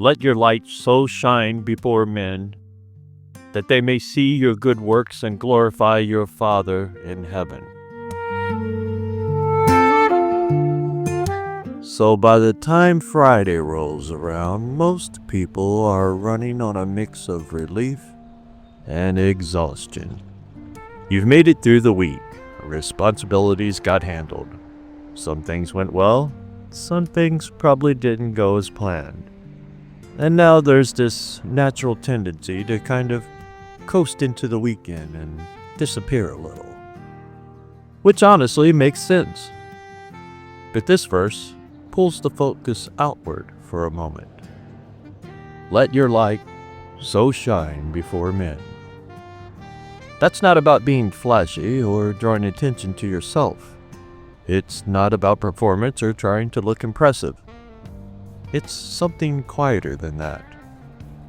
Let your light so shine before men that they may see your good works and glorify your Father in heaven. So by the time Friday rolls around, most people are running on a mix of relief and exhaustion. You've made it through the week. Responsibilities got handled. Some things went well, some things probably didn't go as planned. And now there's this natural tendency to kind of coast into the weekend and disappear a little. Which honestly makes sense. But this verse pulls the focus outward for a moment. Let your light so shine before men. That's not about being flashy or drawing attention to yourself. It's not about performance or trying to look impressive. It's something quieter than that,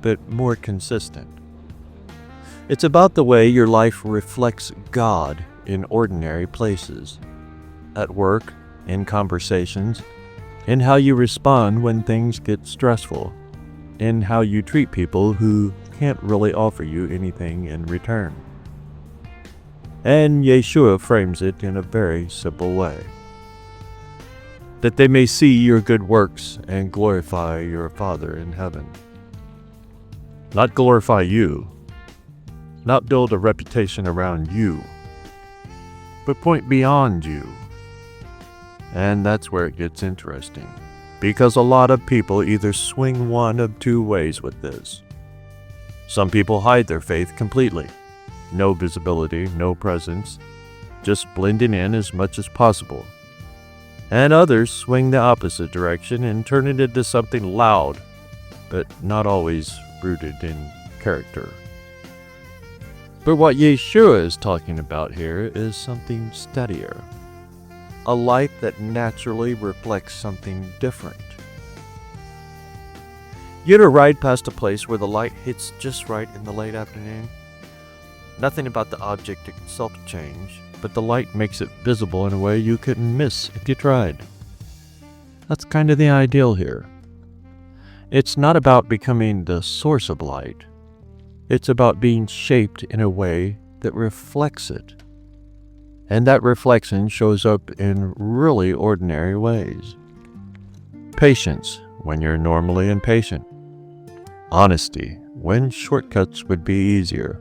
but more consistent. It's about the way your life reflects God in ordinary places, at work, in conversations, in how you respond when things get stressful, in how you treat people who can't really offer you anything in return. And Yeshua frames it in a very simple way. That they may see your good works and glorify your Father in heaven. Not glorify you, not build a reputation around you, but point beyond you. And that's where it gets interesting, because a lot of people either swing one of two ways with this. Some people hide their faith completely. No visibility, no presence, just blending in as much as possible. And others swing the opposite direction and turn it into something loud, but not always rooted in character. But what Yeshua is talking about here is something steadier. A life that naturally reflects something different. You ever ride past a place where the light hits just right in the late afternoon? Nothing about the object itself changed, but the light makes it visible in a way you couldn't miss if you tried. That's kind of the ideal here. It's not about becoming the source of light. It's about being shaped in a way that reflects it. And that reflection shows up in really ordinary ways. Patience when you're normally impatient. Honesty when shortcuts would be easier.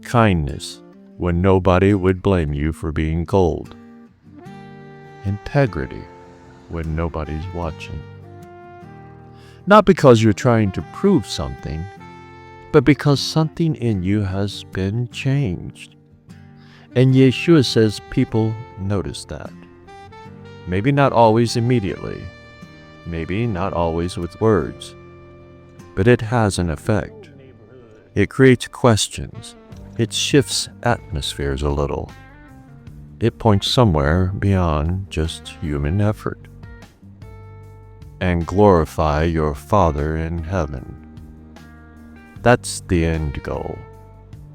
Kindness when nobody would blame you for being cold. Integrity when nobody's watching. Not because you're trying to prove something, but because something in you has been changed. And Yeshua says people notice that. Maybe not always immediately, maybe not always with words, but it has an effect. It creates questions. It shifts atmospheres a little. It points somewhere beyond just human effort. And glorify your Father in heaven. That's the end goal.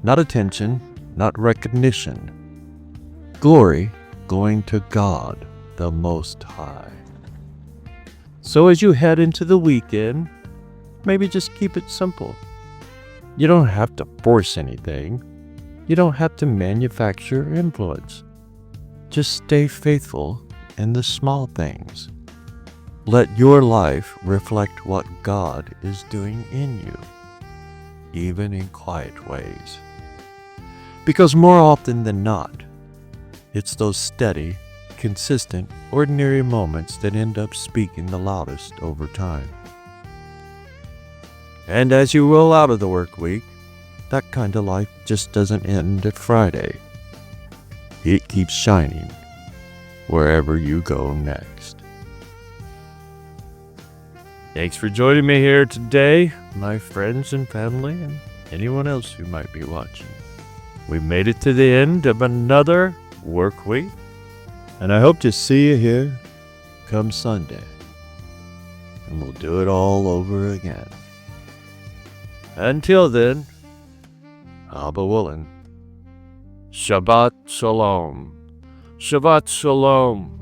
Not attention, not recognition. Glory going to God, the Most High. So as you head into the weekend, maybe just keep it simple. You don't have to force anything. You don't have to manufacture influence. Just stay faithful in the small things. Let your life reflect what God is doing in you, even in quiet ways. Because more often than not, it's those steady, consistent, ordinary moments that end up speaking the loudest over time. And as you roll out of the work week, that kind of life just doesn't end at Friday. It keeps shining wherever you go next. Thanks for joining me here today, my friends and family, and anyone else who might be watching. We've made it to the end of another work week, and I hope to see you here come Sunday, and we'll do it all over again. Until then, Abba willing, Shabbat Shalom. Shabbat Shalom.